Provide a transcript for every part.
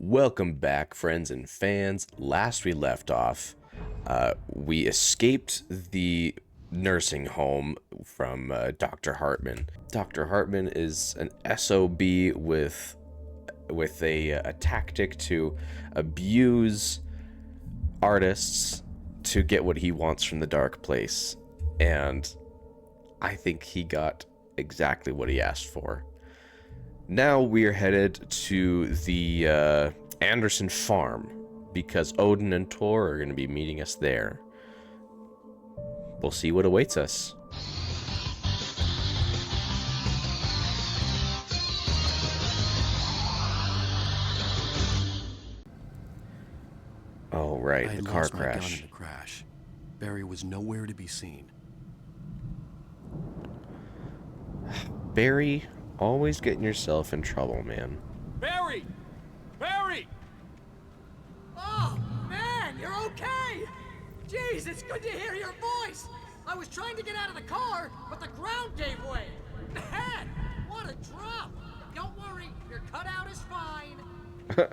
Welcome back, friends and fans. Last we left off, we escaped the nursing home from Dr. Hartman. Dr. Hartman is an SOB with a tactic to abuse artists to get what he wants from the dark place. And I think he got exactly what he asked for. Now we're headed to the Anderson farm because Odin and Tor are going to be meeting us there. We'll see what awaits us. Oh, right, the car crash. I lost my gun in the crash. Barry was nowhere to be seen. Barry, always getting yourself in trouble, man. Barry! Barry! Oh, man, you're okay! Jeez, it's good to hear your voice! I was trying to get out of the car, but the ground gave way! Man, what a drop! Don't worry, your cutout is fine.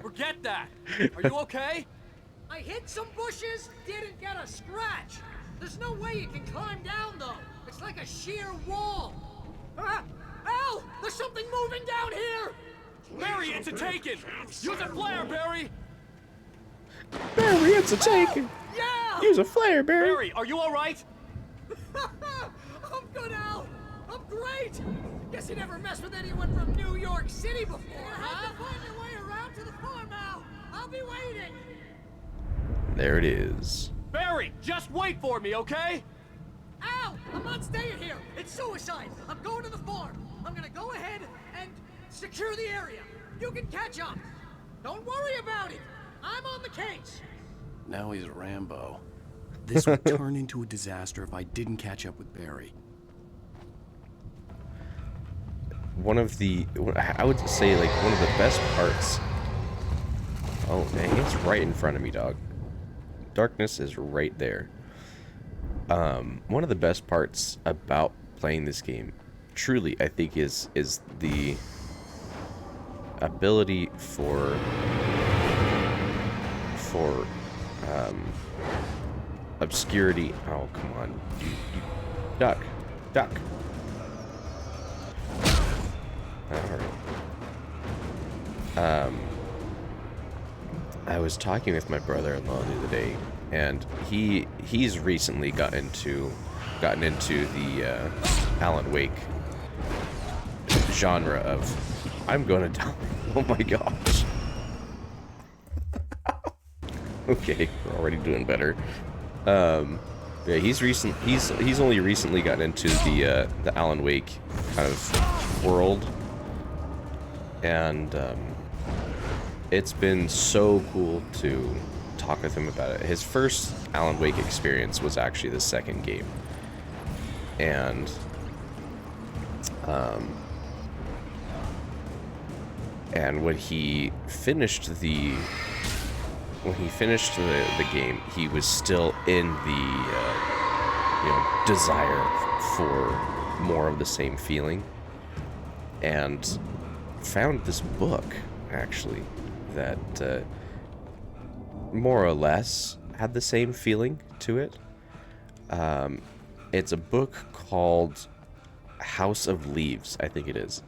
Forget that! Are you okay? I hit some bushes, didn't get a scratch! There's no way you can climb down, though! It's like a sheer wall! Al! There's something moving down here! Barry, it's a taken! Use a flare, Barry! Barry, it's a taken! Yeah! Use a flare, Barry! Barry, are you alright? I'm good, Al! I'm great! Guess you never messed with anyone from New York City before, huh? Have to find your way around to the farm, Al! I'll be waiting! There it is. Barry, just wait for me, okay? Al! I'm not staying here! It's suicide! I'm going to the farm! I'm gonna go ahead and secure the area! You can catch up! Don't worry about it! I'm on the case! Now he's Rambo. This would turn into a disaster if I didn't catch up with Barry. I would say, like, one of the best parts... Oh, man, it's right in front of me, dog. Darkness is right there. One of the best parts about playing this game, truly, I think, is the ability for obscurity. Oh, come on, you duck. All right. I was talking with my brother-in-law the other day, and he's recently gotten into the Alan Wake genre of I'm gonna die. Oh my gosh. Okay, we're already doing better. Yeah, he's only recently gotten into the Alan Wake kind of world, and it's been so cool to talk with him about it. His first Alan Wake experience was actually the second game, and when he finished the game, he was still in the desire for more of the same feeling, and found this book actually that more or less had the same feeling to it. It's a book called House of Leaves, I think it is.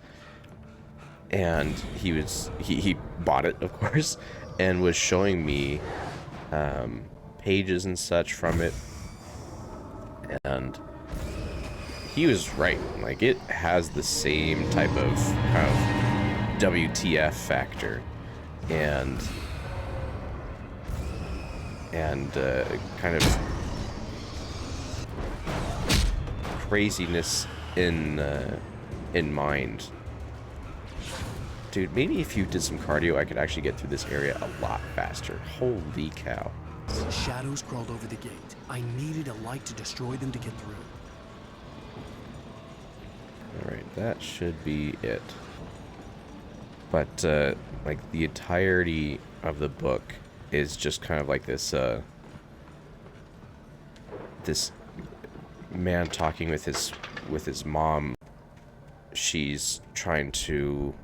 And he bought it, of course, and was showing me pages and such from it. And he was right. Like, it has the same type of kind of WTF factor and kind of craziness in mind. Dude, maybe if you did some cardio, I could actually get through this area a lot faster. Holy cow. Shadows crawled over the gate. I needed a light to destroy them to get through. Alright, that should be it. But, like, the entirety of the book is just kind of like this man talking with his mom. She's trying to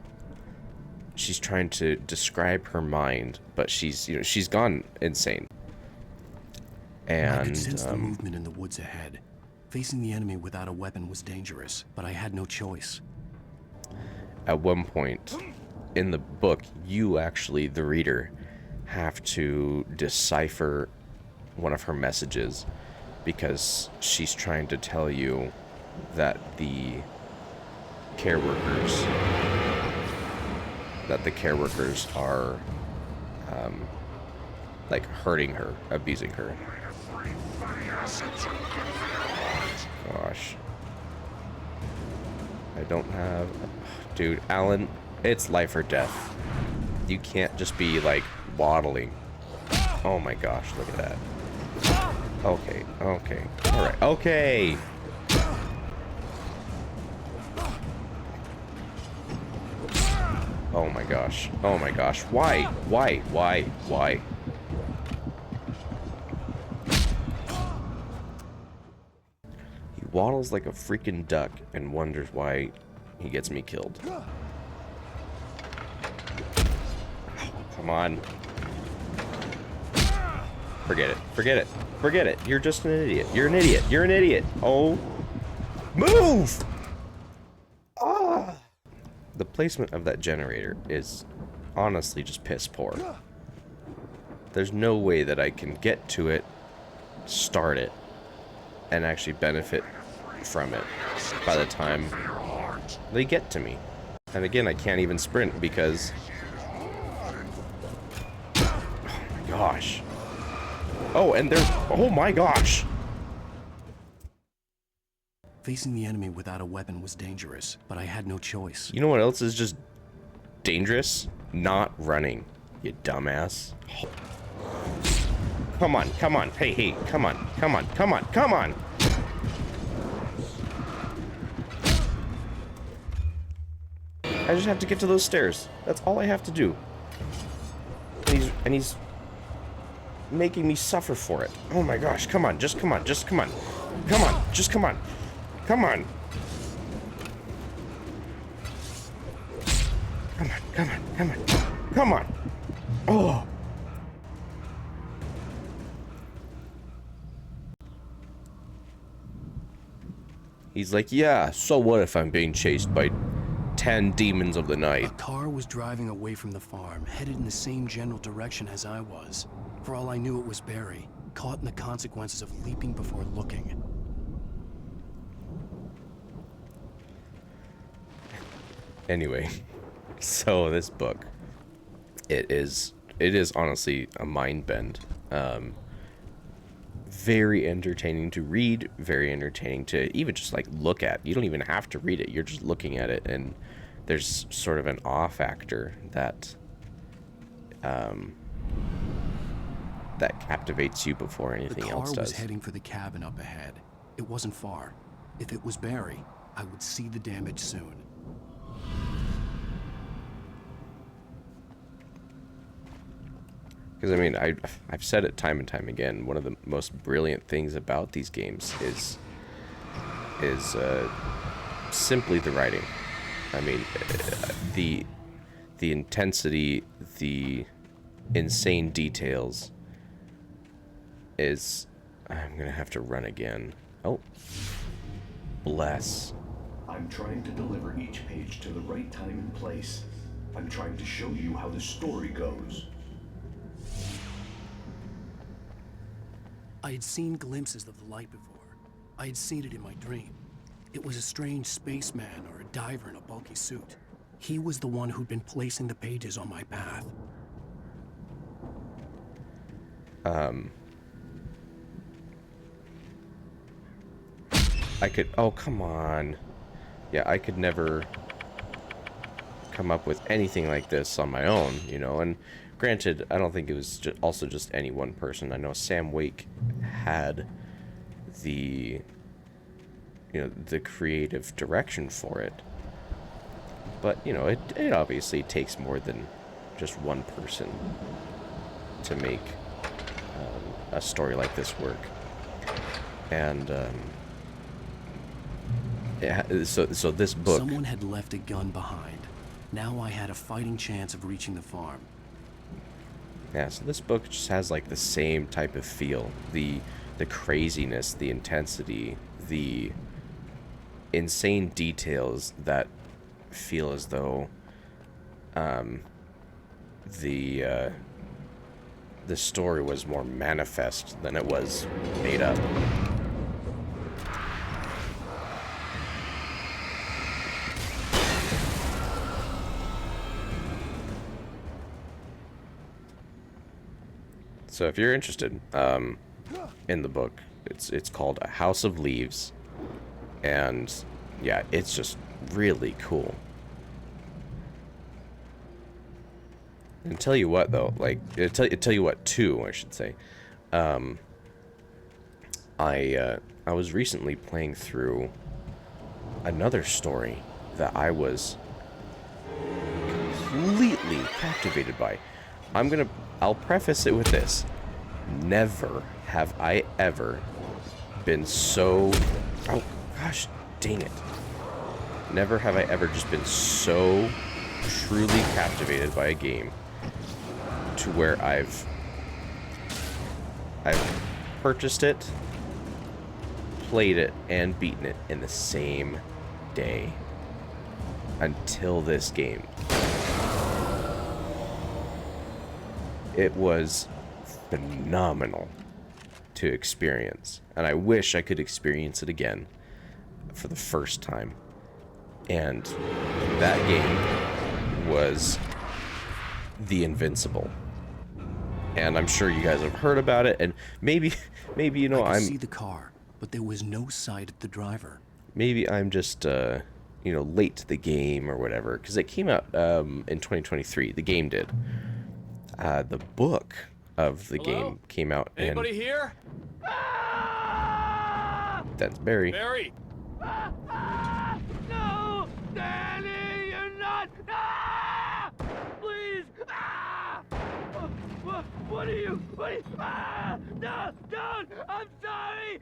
she's trying to describe her mind, but she's, you know, she's gone insane. And I could sense the movement in the woods ahead. Facing the enemy without a weapon was dangerous, but I had no choice. at one point in the book, you actually, the reader, have to decipher one of her messages, because she's trying to tell you that the care workers are like hurting her, abusing her. Gosh, I don't have, dude, Alan, it's life or death. You can't just be like waddling. Oh my gosh, look at that. Okay, okay, all right, okay. Oh my gosh, oh my gosh, why? He waddles like a freaking duck and wonders why he gets me killed. Come on. Forget it, forget it, forget it. You're just an idiot. You're an idiot. You're an idiot. Oh. Move! Ah! The placement of that generator is honestly just piss poor. There's no way that I can get to it, start it, and actually benefit from it by the time they get to me. And again, I can't even sprint because... oh my gosh. Oh, and they're... oh my gosh! Facing the enemy without a weapon was dangerous, but I had no choice. You know what else is just dangerous? Not running, you dumbass. Come on, come on. Hey, hey, come on, come on, come on, come on! I just have to get to those stairs. That's all I have to do. And he's making me suffer for it. Oh my gosh, come on, just come on, just come on. Come on, just come on. Come on. Come on, come on, come on. Come on. Oh. He's like, yeah, so what if I'm being chased by 10 demons of the A night? car was driving away from the farm, headed in the same general direction as I was. For all I knew, it was Barry, caught in the consequences of leaping before looking. Anyway, so this book, it is honestly a mind bend. Very entertaining to read, very entertaining to even just like look at. You don't even have to read it, you're just looking at it, and there's sort of an awe factor that that captivates you before anything else The car does. was heading for the cabin up ahead. It wasn't far. If it was Barry, I would see the damage soon. Because I mean, I've said it time and time again. One of the most brilliant things about these games is simply the writing. I mean, the intensity, the insane details is... I'm gonna have to run again. Oh, bless. I'm trying to deliver each page to the right time and place. I'm trying to show you how the story goes. I had seen glimpses of the light before. I had seen it in my dream. It was a strange spaceman or a diver in a bulky suit. He was the one who'd been placing the pages on my path. I could... oh, come on. Yeah, I could never come up with anything like this on my own, you know, and granted, I don't think it was also just any one person. I know Sam Wake had the, you know, the creative direction for it, but, you know, it obviously takes more than just one person to make a story like this work. And yeah, so this book... Someone had left a gun behind. Now I had a fighting chance of reaching the farm. Yeah, so this book just has like the same type of feel. The craziness, the intensity, the insane details that feel as though the story was more manifest than it was made up. So if you're interested in the book, it's called A House of Leaves, and yeah, it's just really cool. And tell you what though, like tell you what too, I should say. I was recently playing through another story that I was completely captivated by. I'll preface it with this. Never have I ever been so... Oh, gosh, dang it. Never have I ever just been so truly captivated by a game to where I've purchased it, played it, and beaten it in the same day. Until this game. It was phenomenal to experience, and I wish I could experience it again for the first time. And that game was The Invincible. And I'm sure you guys have heard about it, and maybe you know, I could see the car, but there was no sight of the driver. Maybe I'm just you know, late to the game or whatever, because it came out in 2023. The game did. The book of the game came out in... Anybody here? That's Barry. Barry! No! Danny, you're not! Please! What are you? No! Don't! I'm sorry!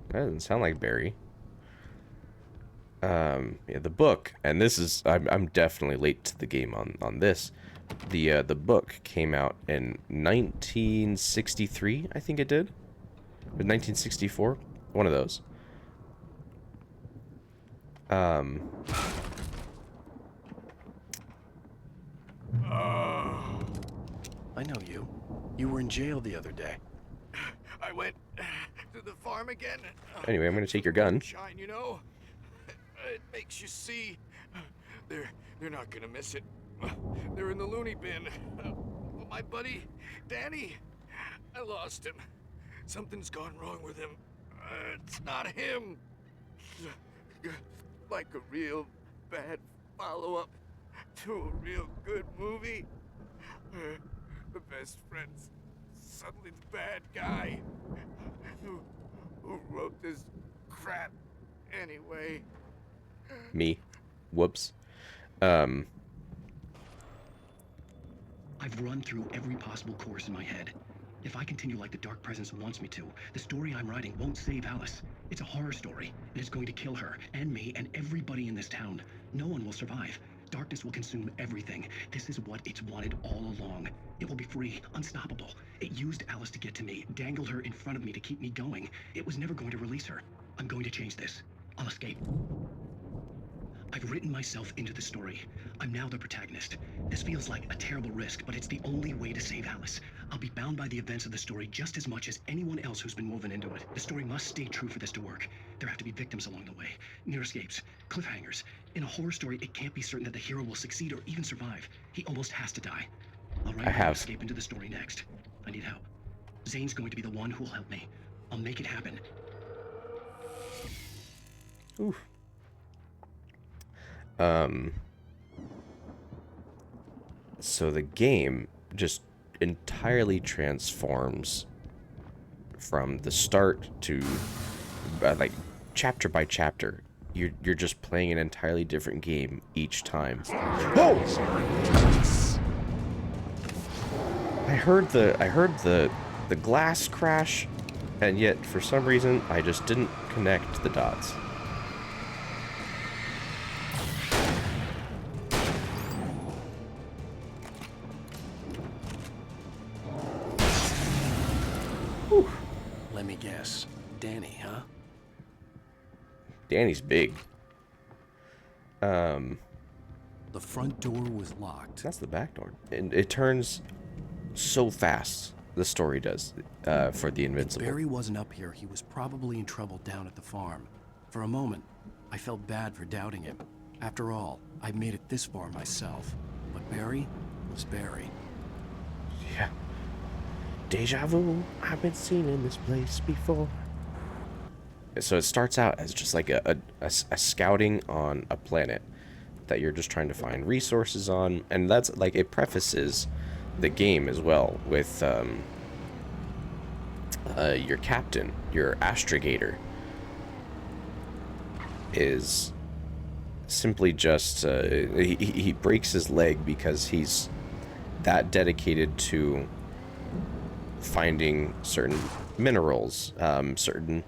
That doesn't sound like Barry. Yeah, the book, and this is... I'm definitely late to the game on this. The book came out in 1963, I think it did. Or 1964? One of those. I know you. You were in jail the other day. I went to the farm again. Anyway, I'm gonna take your gun. Shine, you know? It makes you see. They're not gonna miss it. They're in the loony bin. My buddy, Danny, I lost him. Something's gone wrong with him. It's not him. Like a real bad follow-up to a real good movie. The best friend's suddenly the bad guy. Who wrote this crap anyway? Me. Whoops. I've run through every possible course in my head. If I continue like the Dark Presence wants me to, the story I'm writing won't save Alice. It's a horror story, and it's going to kill her, and me, and everybody in this town. No one will survive. Darkness will consume everything. This is what it's wanted all along. It will be free, unstoppable. It used Alice to get to me, dangled her in front of me to keep me going. It was never going to release her. I'm going to change this. I'll escape. I've written myself into the story. I'm now the protagonist. This feels like a terrible risk, but it's the only way to save Alice. I'll be bound by the events of the story just as much as anyone else who's been woven into it. The story must stay true for this to work. There have to be victims along the way, near escapes, cliffhangers. In a horror story, it can't be certain that the hero will succeed or even survive. He almost has to die. I'll write my escape into the story next. I need help. Zane's going to be the one who will help me. I'll make it happen. Oof. So the game just entirely transforms from the start to like chapter by chapter. You're just playing an entirely different game each time. Oh! I heard the glass crash, and yet for some reason I just didn't connect the dots. Danny, huh? Danny's big. The front door was locked. That's the back door. And it turns so fast, the story does, for the If Invincible. Barry wasn't up here, he was probably in trouble down at the farm. For a moment, I felt bad for doubting him. After all, I made it this far myself. But Barry was Barry. Yeah. Deja vu. I've been seen in this place before. So it starts out as just like a scouting on a planet that you're just trying to find resources on, and that's like, it prefaces the game as well with your captain, your astrogator, is simply just he breaks his leg because he's that dedicated to finding certain minerals, certain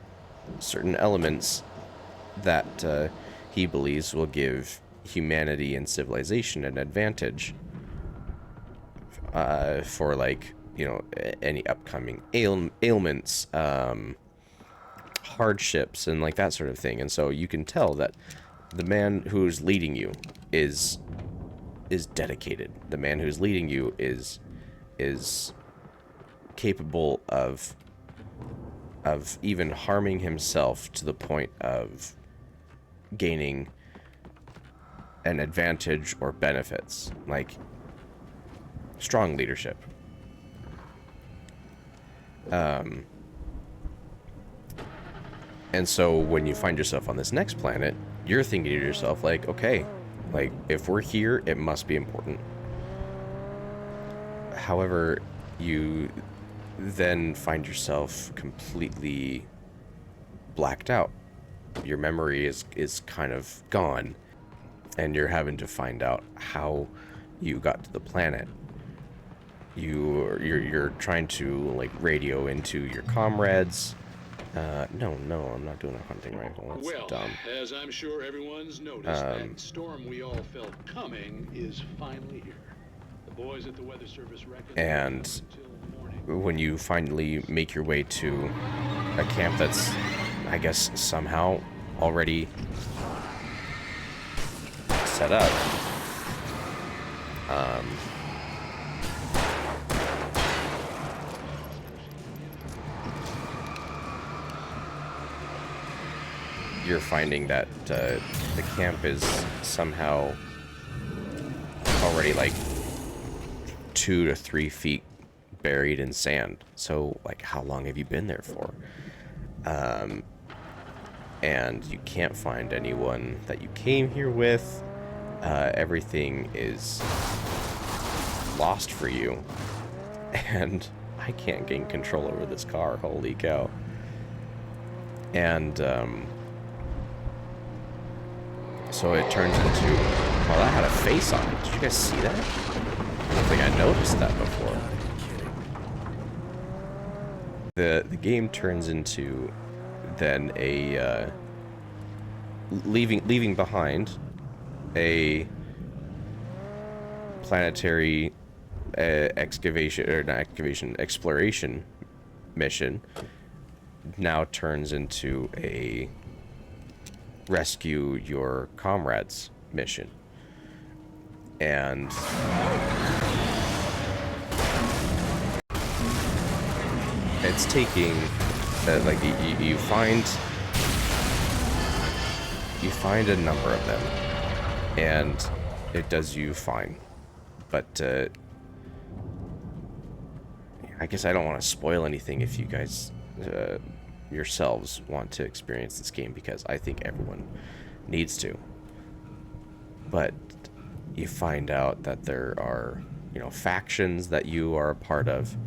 elements that he believes will give humanity and civilization an advantage for, like, you know, any upcoming ailments, hardships, and like that sort of thing. And so you can tell that the man who's leading you is dedicated. The man who's leading you is capable of even harming himself to the point of gaining an advantage or benefits. Like, strong leadership. And so when you find yourself on this next planet, you're thinking to yourself, like, okay, like, if we're here, it must be important. However, you then find yourself completely blacked out. Your memory is kind of gone, and you're having to find out how you got to the planet. You're trying to, like, radio into your comrades. No, I'm not doing a hunting rifle. That's Well, dumb. as I'm sure everyone's noticed, that storm we all felt coming is finally here. The boys at the Weather Service reckon And until morning. when you finally make your way to a camp that's, I guess, somehow already set up, you're finding that the camp is somehow already like 2 to 3 feet buried in sand. So, like, how long have you been there for? And you can't find anyone that you came here with. Everything is lost for you. And I can't gain control over this car. Holy cow. And, so it turns into... Well, that had a face on it. Did you guys see that? I don't think I noticed that before. The game turns into then a leaving behind a planetary exploration mission now turns into a rescue your comrades mission. And it's taking like you find a number of them, and it does you fine. But I guess I don't want to spoil anything if you guys yourselves want to experience this game, because I think everyone needs to. But you find out that there are, factions that you are a part of.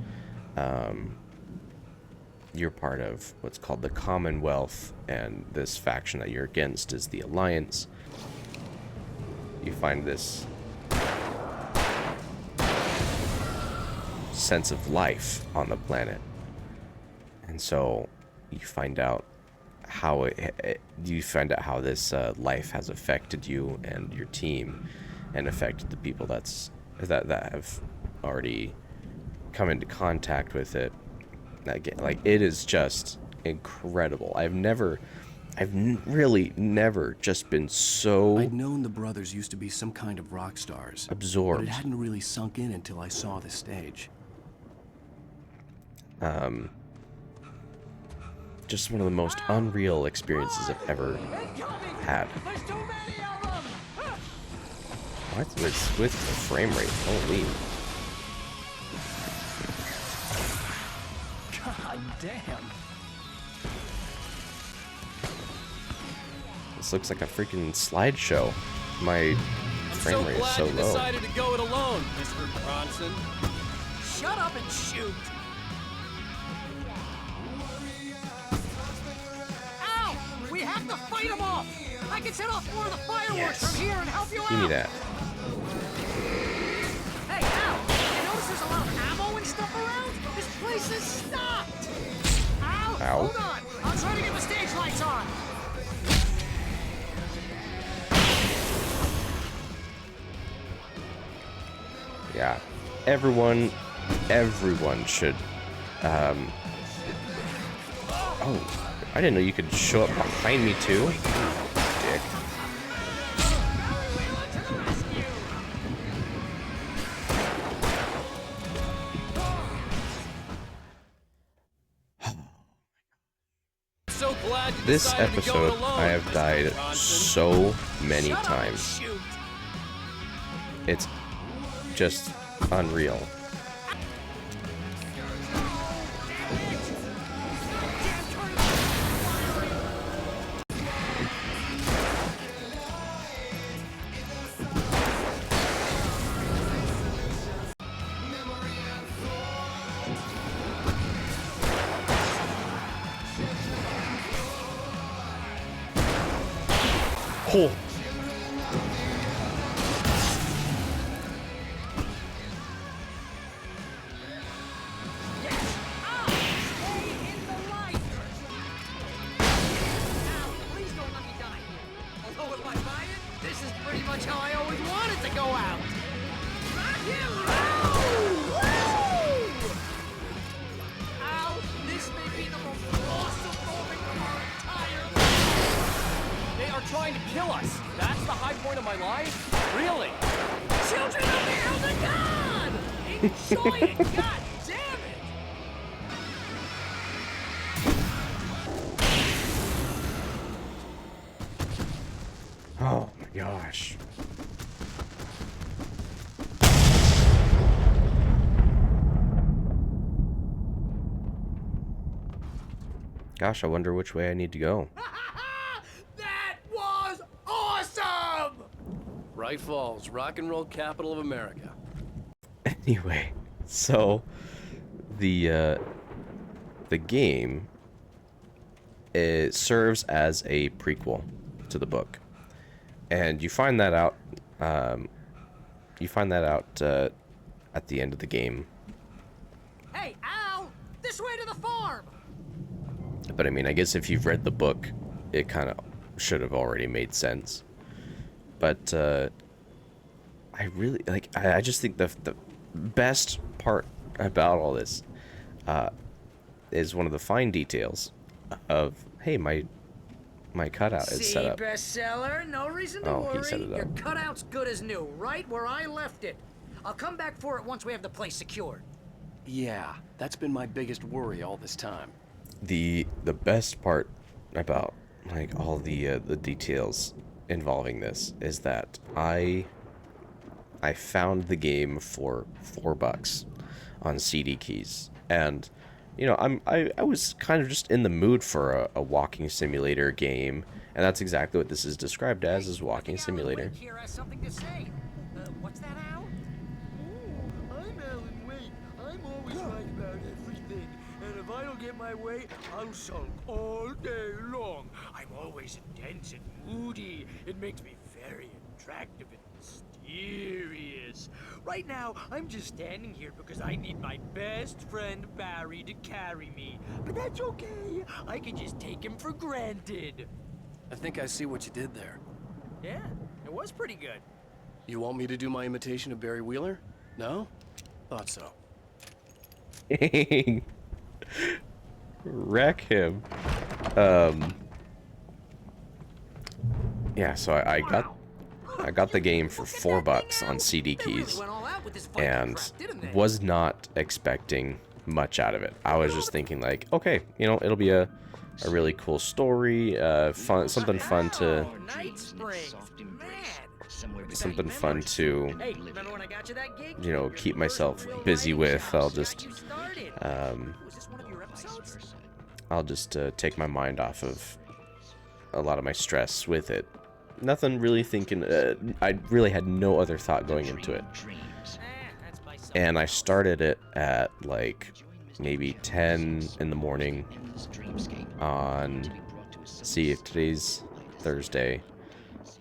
You're part of what's called the Commonwealth, and this faction that you're against is the Alliance. You find this sense of life on the planet, and so you find out how how this life has affected you and your team, and affected the people that have already come into contact with it. Again, like, it is just incredible. Really never just been so I'd known the brothers used to be some kind of rock stars, but absorbed. it hadn't really sunk in until I saw the stage. Just one of the most unreal experiences I've ever had. There's too many of them! What? With the frame rate? Holy. God damn. This looks like a freaking slideshow. My frame rate is so low. Decided to go it alone, Mr. Bronson. Shut up and shoot! Ow! We have to fight them off! I can set off more of the fireworks from here and help you out! Give me that. Hey, Al! You notice there's a lot of ammo and stuff around? This place is stocked! Al! Ow. Hold on! I'll try to get the stage lights on! Yeah. Everyone should, Oh, I didn't know you could show up behind me too. Dick. So glad you This decided to go it episode, alone, I have Mr. died Bronson. so many Shut up and times. shoot! It's just unreal. Oh. Please don't let me die here. Although if I buy it, this is pretty much how I always wanted to go out. Rock and roll! Woo! Ow! This may be the most awesome moment of our entire life. They are trying to kill us. That's the high point of my life? Really? Children of the Elder God! Enjoy it! God damn it! Oh my gosh. Gosh, I wonder which way I need to go. That was awesome! Bright Falls, rock and roll capital of America. Anyway, so the game, it serves as a prequel to the book, and you find that out. At the end of the game. Hey, Al! This way to the farm! But I mean, I guess if you've read the book, it kind of should have already made sense. But I really like. I just think the best part about all this is one of the fine details of, hey, my cutout is set up. Bestseller, no reason to Oh, he worry. set it up. Your cutout's good as new, right where I left it. I'll come back for it once we have the place secured. Yeah, that's been my biggest worry all this time. The best part about like all the details involving this is that I found the game for $4 on CD keys, and you know I was kind of just in the mood for a walking simulator game, and that's exactly what this is described as, is walking simulator. Wake here has something to say. What's that, Al? I'm Alan Wake. I'm always right about everything. And if I don't get my way, I'll sulk all day long. I'm always intense and moody. It makes me very attractive and mysterious. Right now, I'm just standing here because I need my best friend Barry to carry me. But that's okay. I can just take him for granted. I think I see what you did there. Yeah, it was pretty good. You want me to do my imitation of Barry Wheeler? No? Thought so. Wreck him. Yeah, so I got the game for $4 on CD keys, and was not expecting much out of it. I was just thinking like, okay, you know, it'll be a really cool story, something fun to you know, keep myself busy with. I'll just take my mind off of a lot of my stress with it. Nothing really thinking, I really had no other thought going into it. And I started it at like maybe 10 in the morning on, see if today's Thursday.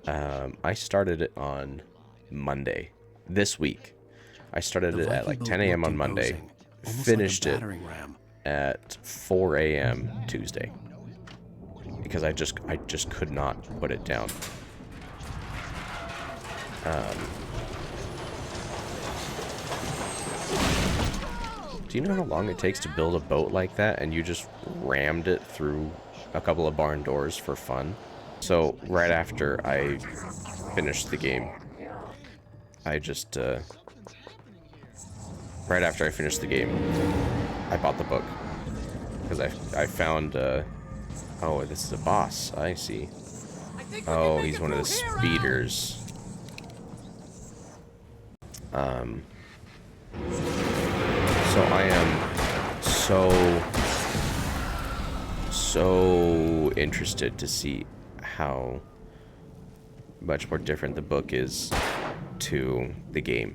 I started it on Monday, this week. I started it at like 10 a.m. on Monday, finished it at 4 a.m. Tuesday, because I just could not put it down. Do you know how long it takes to build a boat like that, and you just rammed it through a couple of barn doors for fun? So right after I finished the game, I just right after I finished the game, I bought the book, because I found oh, this is a boss. I see. Oh, he's one of the speeders. So I am so interested to see how much more different the book is to the game.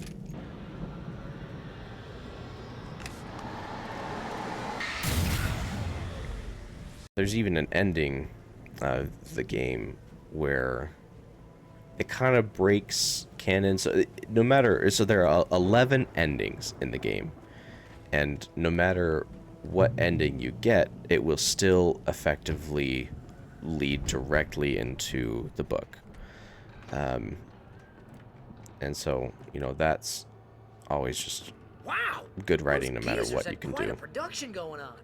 There's even an ending of the game where it kind of breaks canon. So no matter, so there are 11 endings in the game, and no matter what ending you get, it will still effectively lead directly into the book. And so, you know, that's always just good writing, no matter what you can do. Production going on.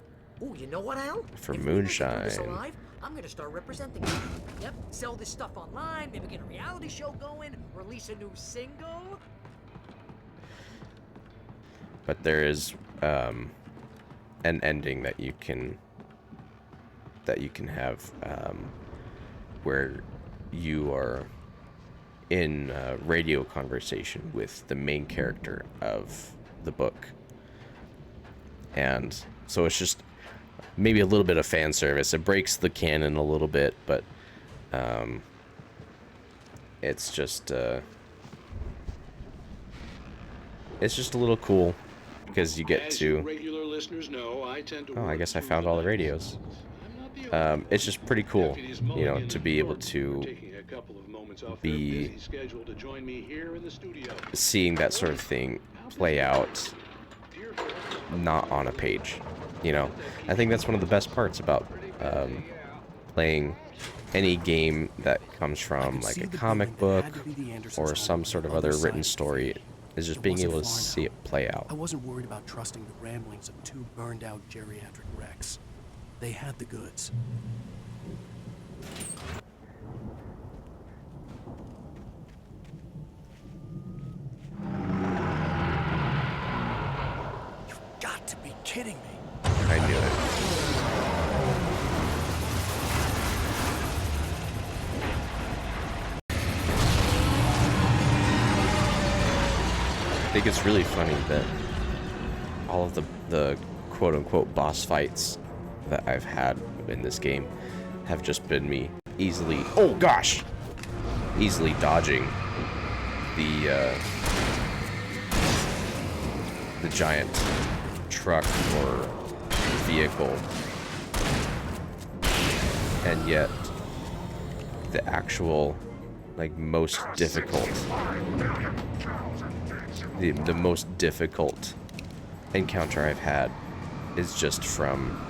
Ooh, you know what, Al? For If we make it through Moonshine. this alive, I'm gonna start representing you. Yep, sell this stuff online, maybe get a reality show going, release a new single. But there is an ending that you can have where you are in a radio conversation with the main character of the book, and so it's just maybe a little bit of fan service. It breaks the canon a little bit, but it's just a little cool, because you get to, oh, I guess I found all the radios. It's just pretty cool, you know, to be able to be seeing that sort of thing play out, not on a page, you know. I think that's one of the best parts about playing any game that comes from like a comic book or some sort of other written story, is just being able to see it play out. I wasn't worried about trusting the ramblings of two burned-out geriatric wrecks. They had the goods. You've got to be kidding me. I knew it. I think it's really funny that all of the quote-unquote boss fights that I've had in this game have just been me easily, oh gosh, easily dodging the giant truck or vehicle, and yet the actual, like, most difficult, the most difficult encounter I've had is just from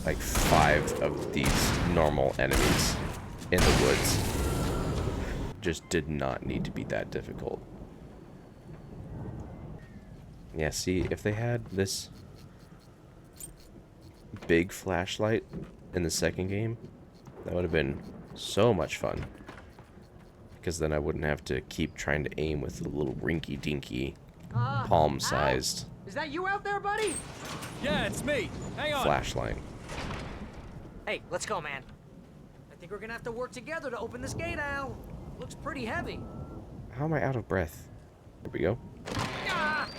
like 5 of these normal enemies in the woods. Just did not need to be that difficult. Yeah, see, if they had this big flashlight in the second game, that would have been so much fun. Because then I wouldn't have to keep trying to aim with a little rinky-dinky, palm-sized Is that you out there, buddy? Yeah, it's me. Hang on. flashlight. Hey, let's go, man. I think we're gonna have to work together to open this gate, Al. Looks pretty heavy. How am I out of breath? There we go. Ah!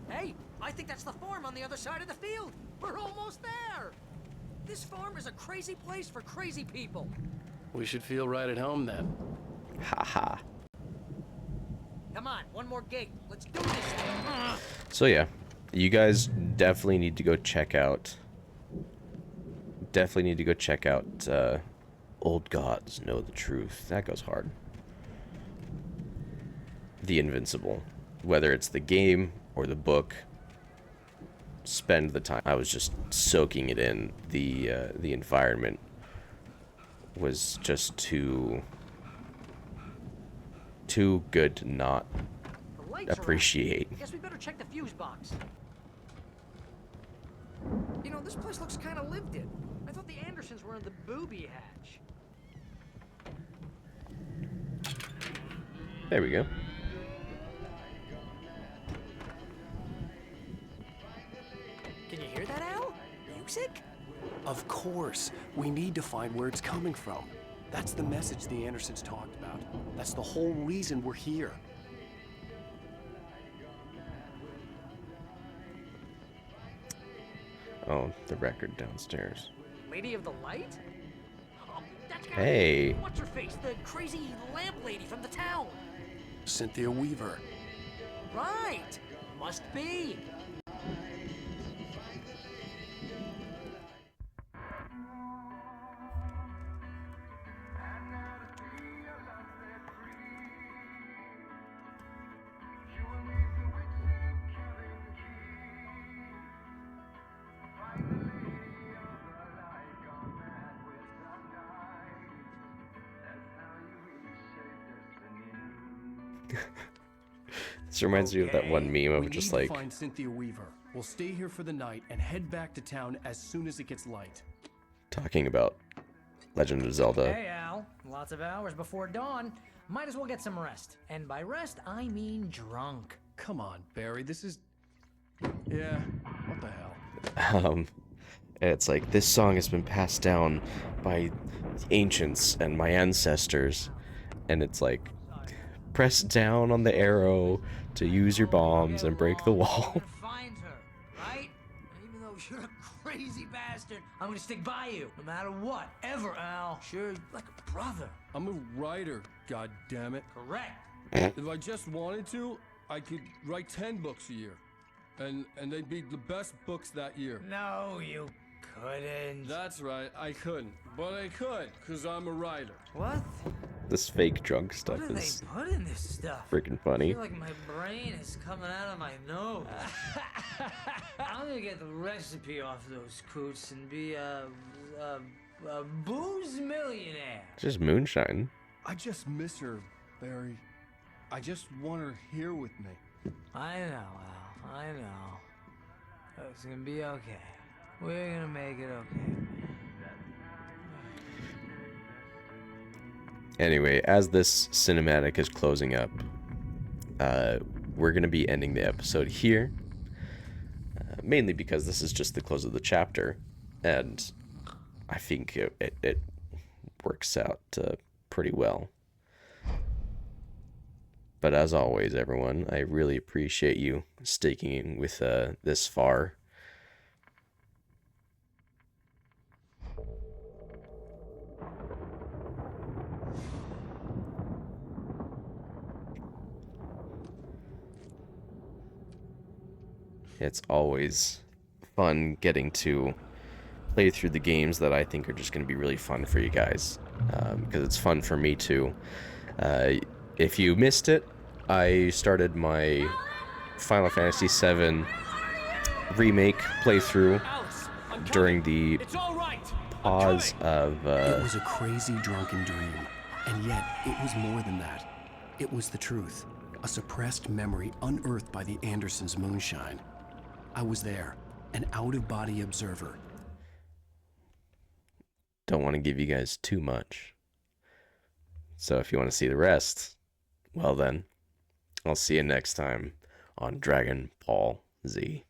Hey, I think that's the farm on the other side of the field. We're almost there. This farm is a crazy place for crazy people. We should feel right at home then. Haha. Come on, one more gate. Let's do this thing. So yeah, you guys definitely need to go check out. Old Gods Know the Truth. That goes hard. The Invincible. Whether it's the game or the book, spend the time. I was just soaking it in. The environment was just too good to not The lights are out. appreciate. Guess we better check the fuse box. You know, this place looks kind of lived in. I thought the Andersons were in the booby hatch. There we go. Can you hear that, Al? Music? Of course. We need to find where it's coming from. That's the message the Andersons talked about. That's the whole reason we're here. Oh, the record downstairs. Lady of the Light? Oh, that's gotta Hey. be what's her face? The crazy lamp lady from the town. Cynthia Weaver. Right. Must be. This reminds me of that one meme of We just need like to find Cynthia Weaver. We'll stay here for the night and head back to town as soon as it gets light. talking about Legend of Zelda. Hey, Al. Lots of hours before dawn. Might as well get some rest. And by rest, I mean drunk. Come on, Barry. This is... Yeah, what the hell? And it's like, this song has been passed down by the ancients and my ancestors. And it's like, press down on the arrow to use your bombs and break the wall. Find her, right? Even though you're a crazy bastard, I'm gonna stick by you, no matter what, ever, Al. Sure, like a brother. I'm a writer, goddammit. Correct. If I just wanted to, I could write 10 books a year. And they'd be the best books that year. No, you couldn't. That's right, I couldn't. But I could, because I'm a writer. What? This fake drunk stuff What do is they put in this stuff? freaking I funny. feel like my brain is coming out of my nose. I'm gonna get the recipe off those coots and be a booze millionaire. It's just moonshine. I just miss her, Barry. I just want her here with me. I know, Al. I know. It's gonna be okay. We're gonna make it okay. Anyway, as this cinematic is closing up, we're going to be ending the episode here. Mainly because this is just the close of the chapter. And I think it works out pretty well. But as always, everyone, I really appreciate you sticking with this far. It's always fun getting to play through the games that I think are just going to be really fun for you guys. Because it's fun for me too. If you missed it, I started my Final Fantasy VII remake playthrough during the pause of... It was a crazy drunken dream, and yet it was more than that. It was the truth. A suppressed memory unearthed by the Andersons' moonshine. I was there, an out-of-body observer. Don't want to give you guys too much. So if you want to see the rest, well then, I'll see you next time on Dragon Ball Z.